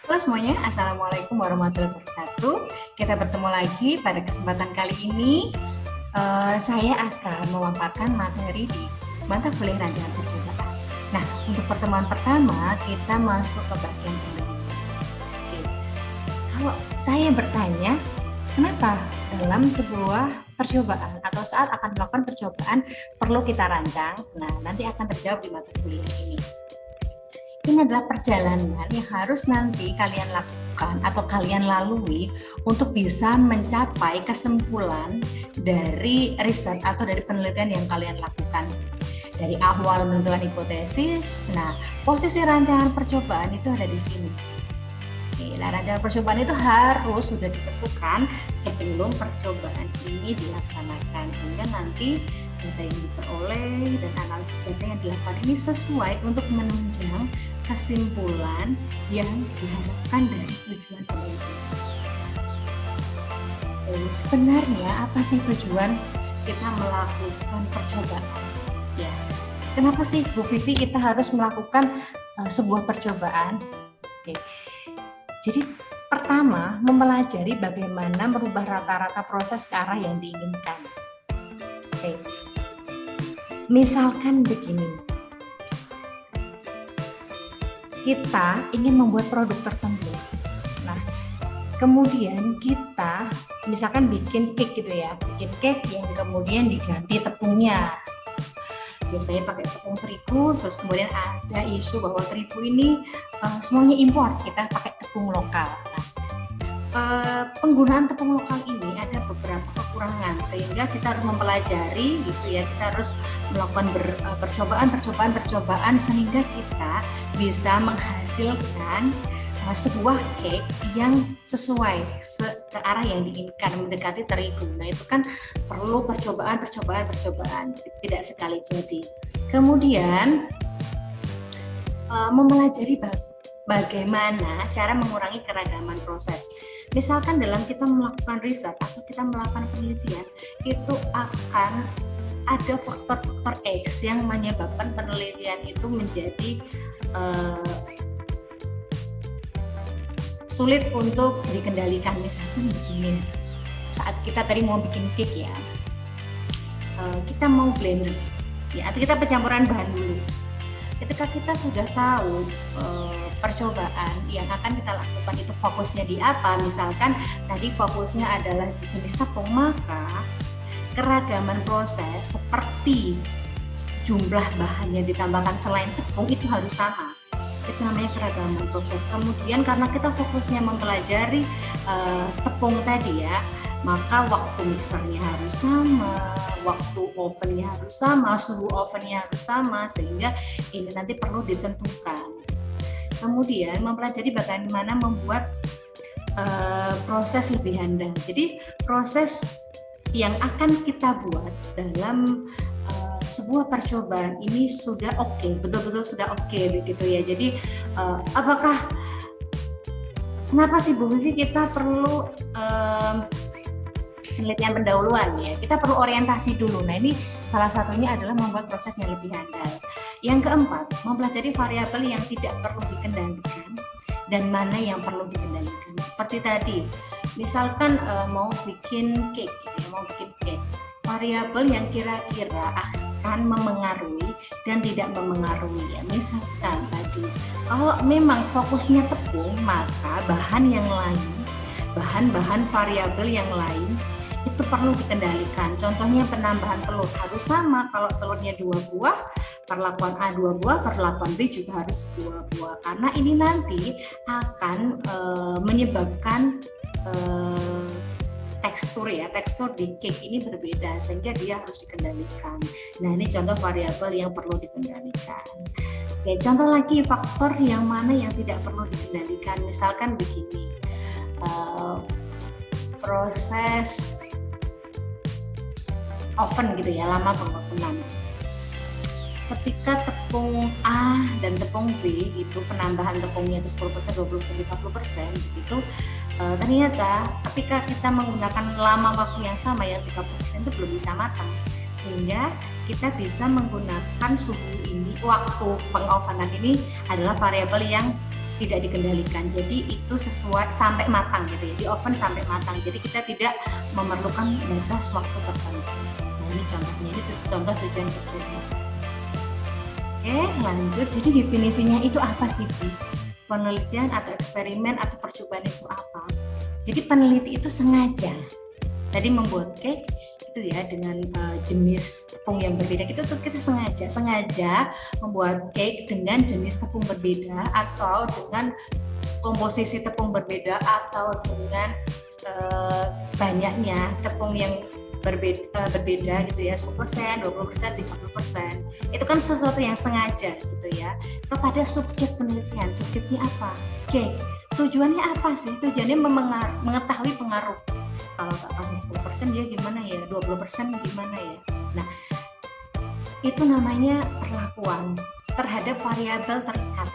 Halo semuanya, Assalamualaikum warahmatullahi wabarakatuh. Kita bertemu lagi pada kesempatan kali ini. Saya akan memaparkan materi di mata kuliah rancangan percobaan. Nah, untuk pertemuan pertama kita masuk ke bagian pendahuluan. Oke. Kalau saya bertanya, kenapa dalam sebuah percobaan atau saat akan melakukan percobaan perlu kita rancang? Nah, nanti akan terjawab di mata kuliah ini. Ini adalah perjalanan yang harus nanti kalian lakukan atau kalian lalui untuk bisa mencapai kesimpulan dari riset atau dari penelitian yang kalian lakukan. Dari awal menentukan hipotesis, nah posisi rancangan percobaan itu ada di sini. Nah, rancangan percobaan itu harus sudah ditentukan sebelum percobaan ini dilaksanakan, sehingga nanti data yang diperoleh dan analisis data yang dilakukan ini sesuai untuk menunjang kesimpulan yang diharapkan dari tujuan penelitian. Sebenarnya apa sih tujuan kita melakukan percobaan? Ya, kenapa sih Bu Vivi kita harus melakukan sebuah percobaan? Oke. Jadi pertama, mempelajari bagaimana merubah rata-rata proses ke arah yang diinginkan. Oke. Misalkan begini, kita ingin membuat produk tertentu. Nah, kemudian kita misalkan bikin cake gitu ya, bikin cake yang kemudian diganti tepungnya. Biasanya pakai tepung terigu, terus kemudian ada isu bahwa terigu ini semuanya impor, kita pakai tepung lokal. Nah, penggunaan tepung lokal ini ada beberapa kekurangan, sehingga kita harus mempelajari gitu ya, kita harus melakukan percobaan sehingga kita bisa menghasilkan sebuah cake yang sesuai ke arah yang diinginkan, mendekati terigu. Nah, itu kan perlu percobaan, tidak sekali jadi. Kemudian mempelajari bagaimana cara mengurangi keragaman proses. Misalkan dalam kita melakukan riset atau kita melakukan penelitian, itu akan ada faktor-faktor X yang menyebabkan penelitian itu menjadi sulit untuk dikendalikan. Misalkan begini, saat kita tadi mau bikin cake ya, kita mau blender ya, atau kita pencampuran bahan dulu. Ketika kita sudah tahu percobaan yang akan kita lakukan itu fokusnya di apa, misalkan tadi fokusnya adalah di jenis tepung, maka keragaman proses seperti jumlah bahan yang ditambahkan selain tepung itu harus sama. Itu namanya keragaman proses. Kemudian karena kita fokusnya mempelajari tepung tadi ya, maka waktu mixernya harus sama, waktu ovennya harus sama, suhu ovennya harus sama, sehingga ini nanti perlu ditentukan. Kemudian mempelajari bagaimana membuat proses lebih handal. Jadi proses yang akan kita buat dalam sebuah percobaan ini sudah oke, betul-betul sudah oke begitu ya. Jadi kenapa sih Bu Vivi kita perlu penelitian pendahuluan ya? Kita perlu orientasi dulu. Nah, ini salah satunya adalah membuat proses yang lebih handal. Yang keempat, mempelajari variabel yang tidak perlu dikendalikan dan mana yang perlu dikendalikan. Seperti tadi, misalkan mau bikin cake gitu ya, mau bikin cake. Variabel yang kira-kira akan memengaruhi dan tidak memengaruhi ya. Misalkan tadi, kalau memang fokusnya tepung, maka bahan yang lain, bahan-bahan variabel yang lain itu perlu dikendalikan. Contohnya penambahan telur harus sama. Kalau telurnya 2 buah, perlakuan A 2 buah, perlakuan B juga harus 2 buah. Karena ini nanti akan menyebabkan tekstur di cake ini berbeda, sehingga dia harus dikendalikan. Nah, ini contoh variabel yang perlu dikendalikan. Oke, contoh lagi faktor yang mana yang tidak perlu dikendalikan. Misalkan begini, proses oven gitu ya, lama pengovenan. Ketika tepung A dan tepung B itu penambahan tepungnya itu 10%, 20%, 50% itu ternyata ketika kita menggunakan lama waktu yang sama ya 30% itu belum bisa matang, sehingga kita bisa menggunakan suhu ini, waktu pengovenan ini adalah variabel yang tidak dikendalikan. Jadi itu sesuai sampai matang gitu ya, di oven sampai matang. Jadi kita tidak memerlukan batas waktu tertentu. Nah ini contohnya, ini contoh tujuan percobaan. Oke, lanjut. Jadi definisinya itu apa sih, Bu? Penelitian atau eksperimen atau percobaan itu apa? Jadi peneliti itu sengaja tadi membuat cake itu ya dengan jenis tepung yang berbeda. Itu tuh kita sengaja membuat cake dengan jenis tepung berbeda atau dengan komposisi tepung berbeda atau dengan banyaknya tepung yang berbeda gitu ya, 10%, 20%, 50%. Itu kan sesuatu yang sengaja gitu ya. Kepada subjek penelitian, subjeknya apa? Cake. Tujuannya apa sih? Tujuannya mengetahui pengaruh. Kalau tak kasih 10% dia gimana ya, 20% gimana ya. Nah, itu namanya perlakuan terhadap variabel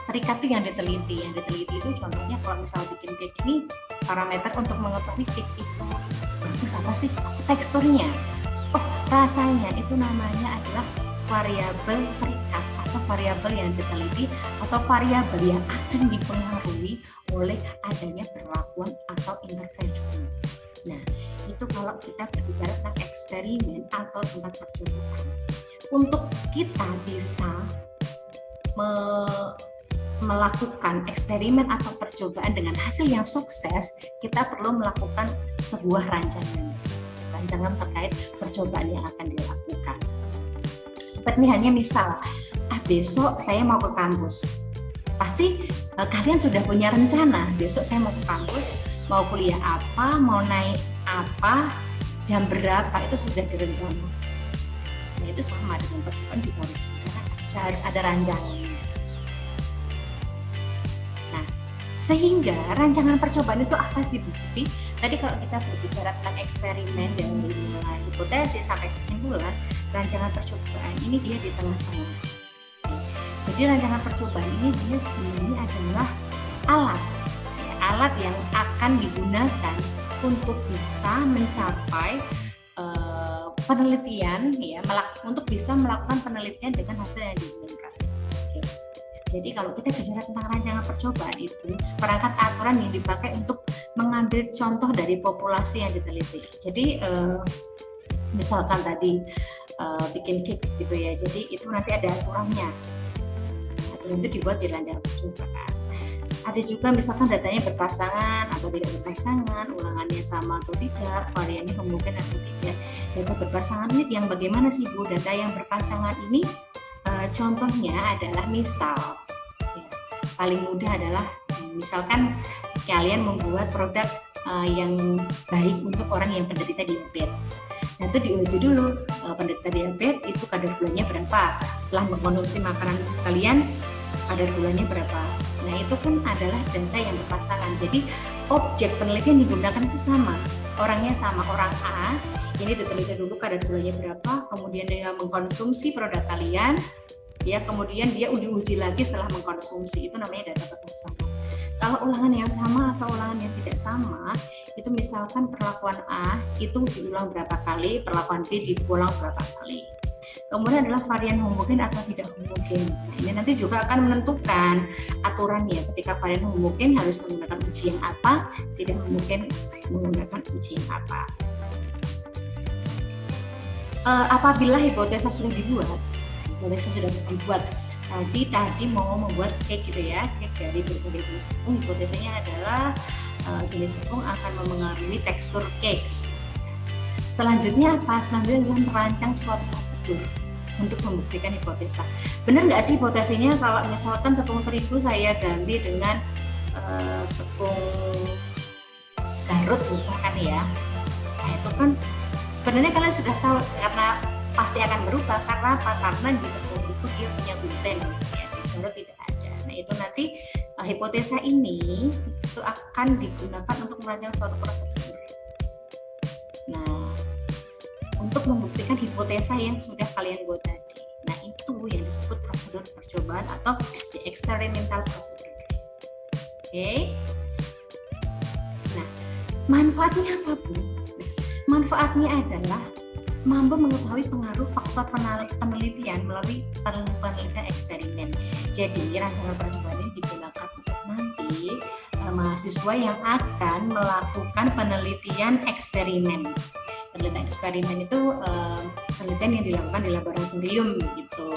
terikat itu yang diteliti. Yang diteliti itu contohnya kalau misal bikin cake ini, parameter untuk mengetahui cake itu bagus apa sih? Teksturnya, oh rasanya, itu namanya adalah variabel terikat atau variabel yang diteliti atau variabel yang akan dipengaruhi oleh adanya perlakuan atau intervensi. Nah, itu kalau kita berbicara tentang eksperimen atau tentang percobaan. Untuk kita bisa melakukan eksperimen atau percobaan dengan hasil yang sukses, kita perlu melakukan sebuah rancangan terkait percobaan yang akan dilakukan. Seperti hanya misal, besok saya mau ke kampus. Pasti kalian sudah punya rencana, besok saya mau ke kampus, mau kuliah apa, mau naik apa, jam berapa, itu sudah direncanakan. Nah, itu sama dengan percobaan juga harus ada rancangannya. Nah, sehingga rancangan percobaan itu apa sih, Bu Vivi? Tadi kalau kita berbicara tentang eksperimen dari mulai hipotesis sampai kesimpulan, rancangan percobaan ini dia di tengah-tengah. Jadi rancangan percobaan ini dia sebenarnya adalah alat yang akan digunakan untuk bisa mencapai penelitian ya, untuk bisa melakukan penelitian dengan hasil yang diinginkan. Oke. Jadi kalau kita bicara tentang rancangan percobaan itu seperangkat aturan yang dipakai untuk mengambil contoh dari populasi yang diteliti. Jadi misalkan tadi bikin cake gitu ya, jadi itu nanti ada aturannya. Aturan itu dibuat di rancangan percobaan. Ada juga misalkan datanya berpasangan atau tidak berpasangan, ulangannya sama atau tidak, variannya homogenen atau tidak. Data berpasangan ini yang bagaimana sih, Bu? Data yang berpasangan ini contohnya adalah misal ya, paling mudah adalah misalkan kalian membuat produk yang baik untuk orang yang penderita diabetes. Nah itu diuji dulu, penderita diabetes itu kadar gulanya berapa, setelah mengkonsumsi makanan kalian kadar gulanya berapa. Nah itu kan adalah data yang berpasangan. Jadi objek penelitian digunakan itu sama, orangnya sama, orang A ini diteliti dulu kadar gulanya berapa, kemudian dia mengkonsumsi produk kalian, ya kemudian dia diuji lagi setelah mengkonsumsi, itu namanya data berpasangan. Kalau ulangan yang sama atau ulangan yang tidak sama, itu misalkan perlakuan A itu diulang berapa kali, perlakuan B diulang berapa kali. Kemudian adalah varian homogen atau tidak homogen. Nah, ini nanti juga akan menentukan aturannya. Ketika varian homogen harus menggunakan uji yang apa, tidak homogen menggunakan uji yang apa. Apabila hipotesa sudah dibuat, tadi mau membuat cake gitu ya, cake dari berbagai jenis tepung. Hipotesanya adalah jenis tepung akan memengaruhi tekstur cake. Selanjutnya apa? Selanjutnya adalah merancang suatu prosedur untuk membuktikan hipotesa. Benar nggak sih hipotesanya kalau misalkan tepung terigu saya ganti dengan tepung Garut misalkan ya? Nah itu kan sebenarnya kalian sudah tahu karena pasti akan berubah. Karena apa? Karena di tepung itu dia punya gluten, ya, di Garut tidak ada. Nah itu nanti hipotesa ini itu akan digunakan untuk merancang suatu prosedur. Nah, untuk membuktikan hipotesa yang sudah kalian buat tadi. Nah, itu yang disebut prosedur percobaan atau the experimental procedure. Oke. Nah, manfaatnya apa, Bu? Nah, manfaatnya adalah mampu mengetahui pengaruh faktor penelitian melalui penelitian eksperimen. Jadi, rancangan percobaan ini digunakan untuk nanti mahasiswa yang akan melakukan penelitian eksperimen. Penelitian eksperimen itu penelitian yang dilakukan di laboratorium gitu.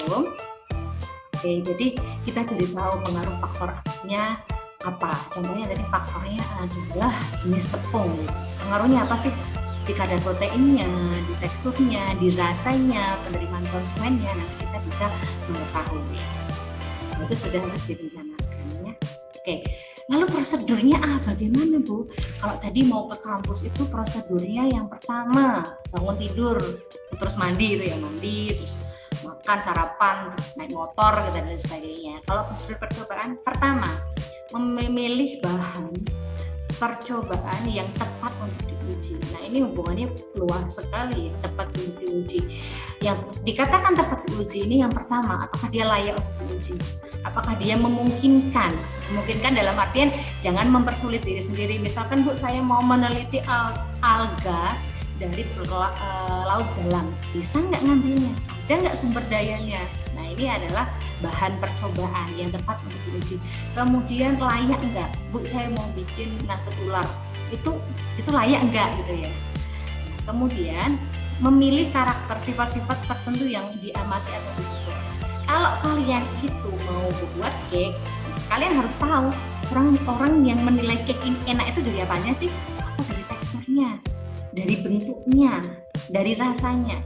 Oke, jadi kita jadi tahu pengaruh faktornya apa. Contohnya tadi faktornya adalah jenis tepung. Pengaruhnya apa sih? Di kadar proteinnya, di teksturnya, di rasanya, penerimaan konsumennya. Nanti kita bisa mengetahui. Itu sudah harus direncanakan ya. Oke. Lalu prosedurnya bagaimana Bu? Kalau tadi mau ke kampus itu prosedurnya yang pertama bangun tidur, terus mandi itu ya, mandi, terus makan, sarapan, terus naik motor gitu, dan lain sebagainya. Kalau prosedur percobaan pertama, memilih bahan percobaan yang tepat untuk diuji. Nah, ini hubungannya luas sekali, tepat untuk diuji. Yang dikatakan tepat diuji ini yang pertama, apakah dia layak untuk diuji? Apakah dia memungkinkan? Memungkinkan dalam artian jangan mempersulit diri sendiri. Misalkan Bu, saya mau meneliti alga dari laut dalam, bisa nggak ngambilnya? Ada nggak sumber dayanya? Nah, ini adalah bahan percobaan yang tepat untuk diuji. Kemudian layak nggak? Bu, saya mau bikin nangkep ular. Itu layak nggak gitu ya? Kemudian memilih karakter sifat-sifat tertentu yang diamati atau diukur. Kalau kalian itu mau membuat cake, kalian harus tahu orang-orang yang menilai cake ini enak itu dari apanya sih? Apa dari teksturnya, dari bentuknya, dari rasanya.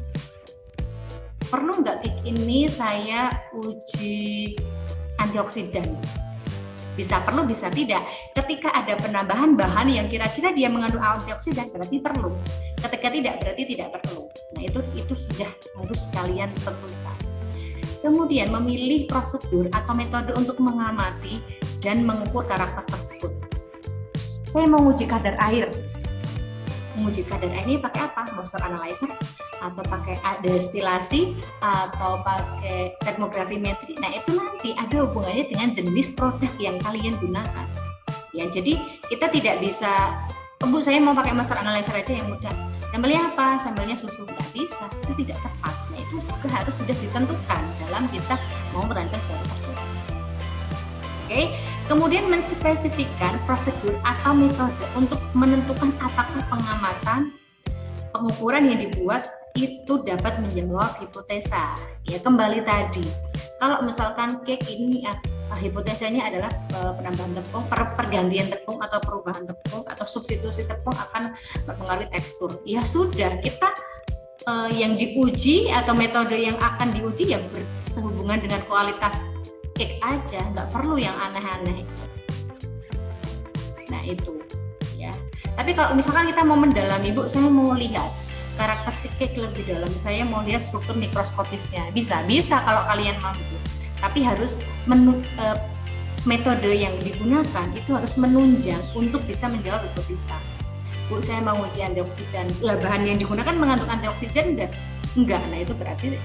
Perlu nggak cake ini saya uji antioksidan? Bisa perlu, bisa tidak. Ketika ada penambahan bahan yang kira-kira dia mengandung antioksidan, berarti perlu. Ketika tidak, berarti tidak perlu. Nah, itu sudah harus kalian tentukan. Kemudian memilih prosedur atau metode untuk mengamati dan mengukur karakter tersebut. Saya mau uji kadar air. Menguji kadar air ini pakai apa? Moisture analyzer atau pakai destilasi atau pakai termografimetri. Nah, itu nanti ada hubungannya dengan jenis produk yang kalian gunakan. Ya, jadi kita tidak bisa, Bu, saya mau pakai moisture analyzer aja yang mudah. Sampelnya apa? Sampelnya susu, nggak bisa. Itu tidak tepat. Nah, itu juga harus sudah ditentukan dalam kita mau merancang suatu percobaan. Oke. Kemudian menspesifikkan prosedur atau metode untuk menentukan apakah pengamatan, pengukuran yang dibuat itu dapat menjawab hipotesa. Ya, kembali tadi, kalau misalkan cake ini hipotesanya adalah penambahan tepung, pergantian tepung atau perubahan tepung atau substitusi tepung akan mempengaruhi tekstur. Ya sudah, kita yang diuji atau metode yang akan diuji ya sehubungan dengan kualitas cake aja, nggak perlu yang aneh-aneh. Nah, itu ya. Tapi kalau misalkan kita mau mendalami, Bu, saya mau lihat karakteristik cake lebih dalam, saya mau lihat struktur mikroskopisnya, bisa kalau kalian mampu. Tapi harus metode yang digunakan itu harus menunjang untuk bisa menjawab hipotesa. Bu, saya mau uji antioksidan, bahan yang digunakan mengandung antioksidan enggak, nah itu berarti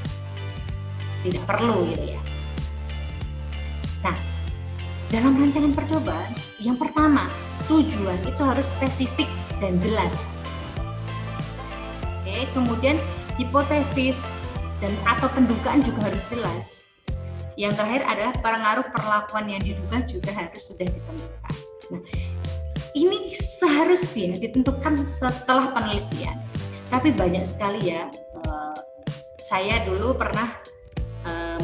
tidak perlu gitu ya. Nah, dalam rancangan percobaan, yang pertama, tujuan itu harus spesifik dan jelas. Oke, kemudian hipotesis dan atau pendugaan juga harus jelas. Yang terakhir adalah pengaruh perlakuan yang diduga juga harus sudah ditentukan. Nah, ini seharusnya ditentukan setelah penelitian. Tapi banyak sekali ya, saya dulu pernah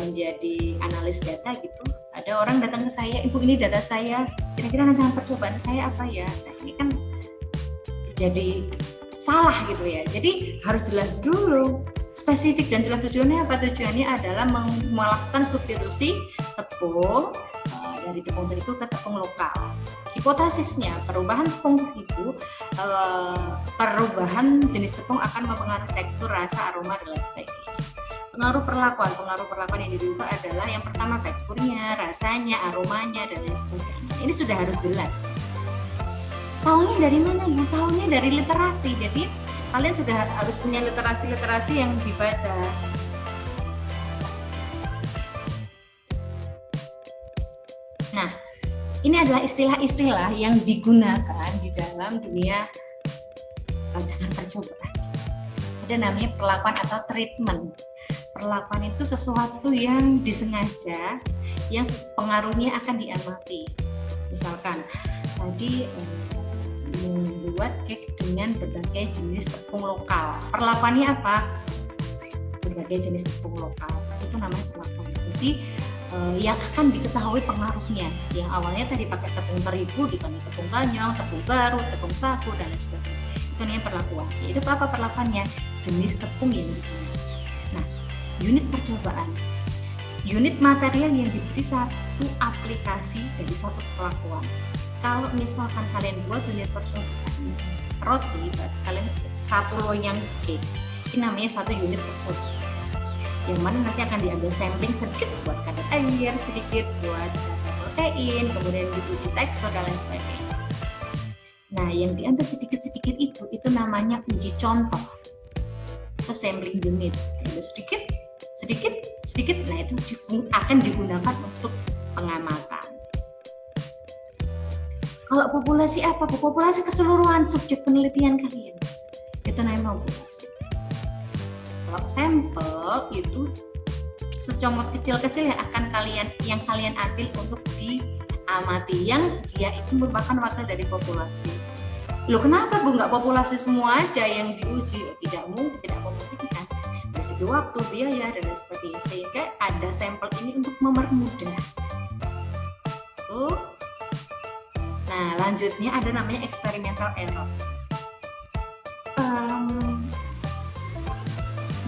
menjadi analis data gitu. Ada orang datang ke saya, Ibu, ini data saya, kira-kira rancangan percobaan saya apa ya? Nah, ini kan jadi salah gitu ya. Jadi harus jelas dulu, spesifik dan jelas tujuannya apa? Tujuannya adalah melakukan substitusi tepung dari tepung terigu ke tepung lokal. Hipotesisnya, perubahan tepung terigu, perubahan jenis tepung akan mempengaruhi tekstur, rasa, aroma, dan lain sebagainya. Pengaruh perlakuan yang diduga adalah yang pertama teksturnya, rasanya, aromanya, dan lain sebagainya. Ini sudah harus jelas. Taunya dari mana, Bu? Taunya dari literasi. Jadi kalian sudah harus punya literasi yang dibaca. Nah, ini adalah istilah-istilah yang digunakan di dalam dunia rancangan percobaan. Ada namanya perlakuan atau treatment. Perlakuan itu sesuatu yang disengaja, yang pengaruhnya akan diamati. Misalkan, tadi membuat cake dengan berbagai jenis tepung lokal. Perlakuannya apa? Berbagai jenis tepung lokal. Itu namanya perlakuan. Jadi yang akan diketahui pengaruhnya. Yang awalnya tadi pakai tepung terigu, diganti tepung ganyong, tepung garut, tepung sagu, dan lain sebagainya. Itu namanya perlakuan. Itu apa perlakuannya? Jenis tepung yang digunakan. Nah, unit percobaan. Unit material yang diberi satu aplikasi dari satu perlakuan. Kalau misalkan kalian buat unit percobaan roti, kalian satu loyang cake, ini namanya satu unit percobaan. Yang mana nanti akan diambil sampling sedikit buat kadar air, sedikit buat kadar protein, kemudian diuji tekstur dan lain sebagainya. Nah, yang diambil sedikit-sedikit itu namanya uji contoh atau sampling unit. Diambil sedikit, nah itu akan digunakan untuk pengamatan. Kalau populasi apa? Populasi keseluruhan subjek penelitian kalian. Itu namanya populasi. Kalau sampel itu secomot kecil-kecil yang kalian ambil untuk diamati, yang dia itu merupakan wakil dari populasi. Loh, kenapa Bu nggak populasi semua aja yang diuji? Tidak memungkinkan. Dari segi waktu, biaya, dan lain sebagainya. Sehingga ada sampel ini untuk mempermudah. Tuh. Nah, lanjutnya ada namanya experimental error.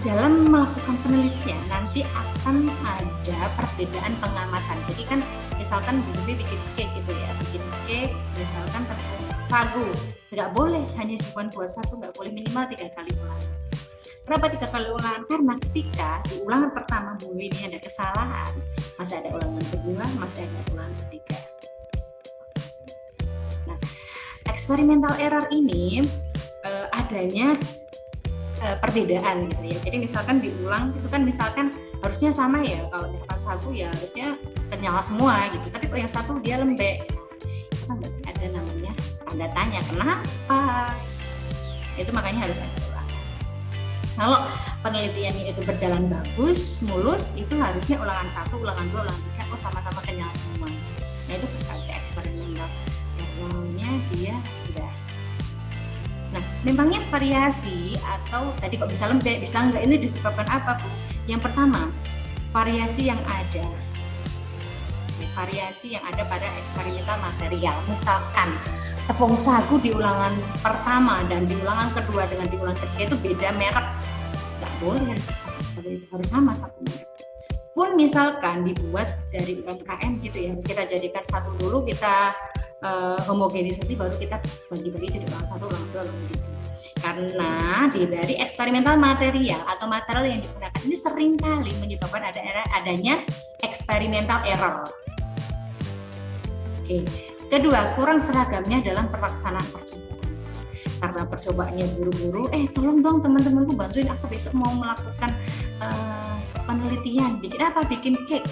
Dalam melakukan penelitian nanti akan ada perbedaan pengamatan. Jadi kan misalkan bikin cake gitu ya, bikin cake misalkan tepung sagu, nggak boleh hanya cuma buat satu, nggak boleh minimal 3 kali ulangan. Kenapa 3 kali ulangan? Karena ketika di ulangan pertama ini ada kesalahan, masih ada ulangan kedua, masih ada ulangan ketiga. Nah, experimental error ini adanya perbedaan gitu ya. Jadi misalkan diulang itu kan misalkan harusnya sama ya, kalau misalkan sagu ya harusnya kenyal semua gitu, tapi kalau yang satu dia lembek, itu kan berarti ada namanya tanda tanya, kenapa? Itu makanya harus ada ulangan. Kalau penelitiannya itu berjalan bagus, mulus, itu harusnya ulangan 1, ulangan 2, ulangan 3, oh sama-sama kenyal semua. Nah itu berarti eksperimental errornya dia udah. Nah, memangnya variasi atau tadi kok bisa lembek, bisa enggak, ini disebabkan apa, Bu? Yang pertama, variasi yang ada pada eksperimental material. Misalkan tepung sagu di ulangan pertama dan di ulangan kedua dengan di ulangan ketiga itu beda merek. Nggak boleh harus sama satu merek. Pun misalkan dibuat dari UMKM gitu ya, harus kita jadikan satu dulu, kita homogenisasi, baru kita bagi-bagi jadi ulangan 1, ulangan 2, ulangan 3. Karena dari eksperimental material atau material yang digunakan ini seringkali menyebabkan adanya experimental error. Oke. Kedua, kurang seragamnya dalam pelaksanaan percobaan. Karena percobaannya buru-buru, tolong dong teman-temanku bantuin aku besok mau melakukan penelitian. Bikin apa? Bikin cake.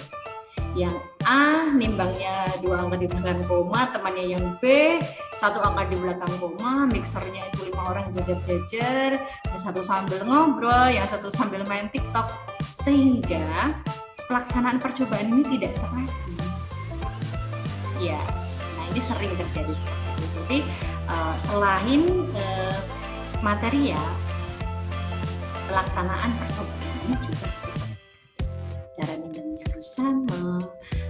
Yang A nimbangnya 2 angka di belakang koma, temannya yang B 1 angka di belakang koma, mixernya itu 5 orang jajar-jajar, yang satu sambil ngobrol, yang satu sambil main TikTok, sehingga pelaksanaan percobaan ini tidak seragam. Ya, nah ini sering terjadi seperti itu. Jadi selain material, pelaksanaan percobaan ini juga bisa cara minumnya harus sama,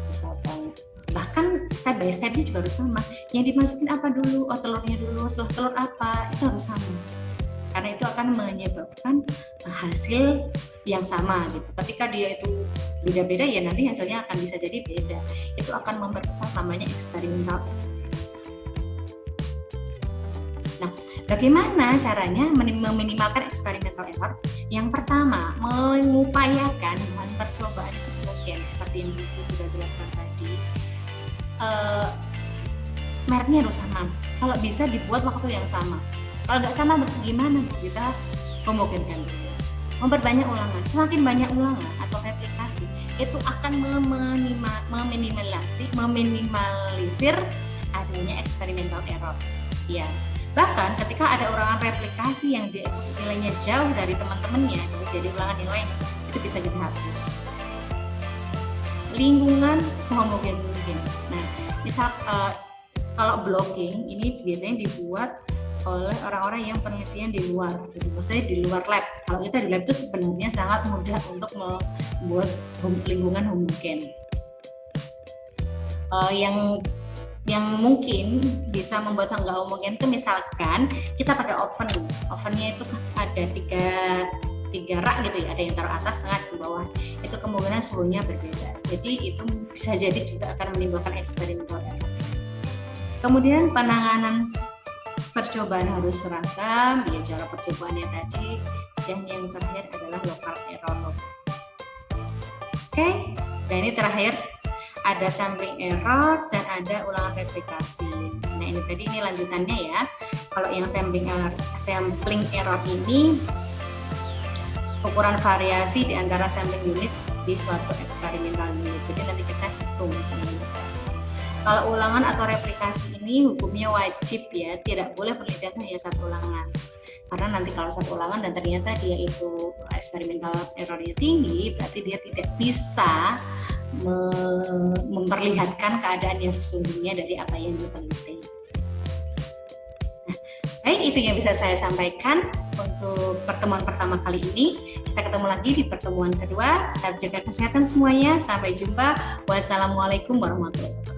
misalkan bahkan step by stepnya juga harus sama. Yang dimasukin apa dulu? Oh, telurnya dulu, setelah telur apa? Itu harus sama. Karena itu akan menyebabkan hasil yang sama gitu. Ketika dia itu beda-beda ya nanti hasilnya akan bisa jadi beda. Itu akan memperbesar namanya eksperimental. Nah, bagaimana caranya meminimalkan experimental error? Yang pertama, mengupayakan bahan percobaan itu homogen seperti yang Ibu sudah jelaskan tadi. Mereknya harus sama. Kalau bisa dibuat waktu yang sama. Kalau nggak sama, gimana? Kita homogenkan dulu. Memperbanyak ulangan. Semakin banyak ulangan atau replikasi, itu akan meminimalisir adanya experimental error. Ya. Bahkan ketika ada ulangan replikasi yang nilainya jauh dari teman-temannya, jadi ulangan yang lain, itu bisa dihapus. Lingkungan sehomogen mungkin. Nah, misal Kalau blocking ini biasanya dibuat oleh orang-orang yang penelitian di luar, gitu. Maksudnya di luar lab. Kalau kita di lab itu sebenarnya sangat mudah untuk membuat lingkungan homogen. Yang mungkin bisa membuat nggak homogen itu misalkan kita pakai oven. Ovennya itu ada tiga rak gitu ya, ada yang taruh atas, tengah, di bawah. Itu kemungkinan suhunya berbeda. Jadi itu bisa jadi juga akan menimbulkan eksperimental error. Kemudian penanganan percobaan harus seragam, ya cara percobaannya tadi, dan yang terakhir adalah local error. Oke, dan ini terakhir ada sampling error dan ada ulangan replikasi. Nah ini lanjutannya ya. Kalau yang sampling error ini ukuran variasi di antara sampling unit di suatu eksperimental unit. Jadi nanti kita hitung. Kalau ulangan atau replikasi ini hukumnya wajib ya, tidak boleh penelitian hanya satu ulangan. Karena nanti kalau satu ulangan dan ternyata dia itu eksperimental errornya tinggi, berarti dia tidak bisa memperlihatkan keadaan yang sesungguhnya dari apa yang diteliti. Nah, baik, itu yang bisa saya sampaikan untuk pertemuan pertama kali ini. Kita ketemu lagi di pertemuan kedua. Tetap jaga kesehatan semuanya. Sampai jumpa. Wassalamualaikum warahmatullahi wabarakatuh.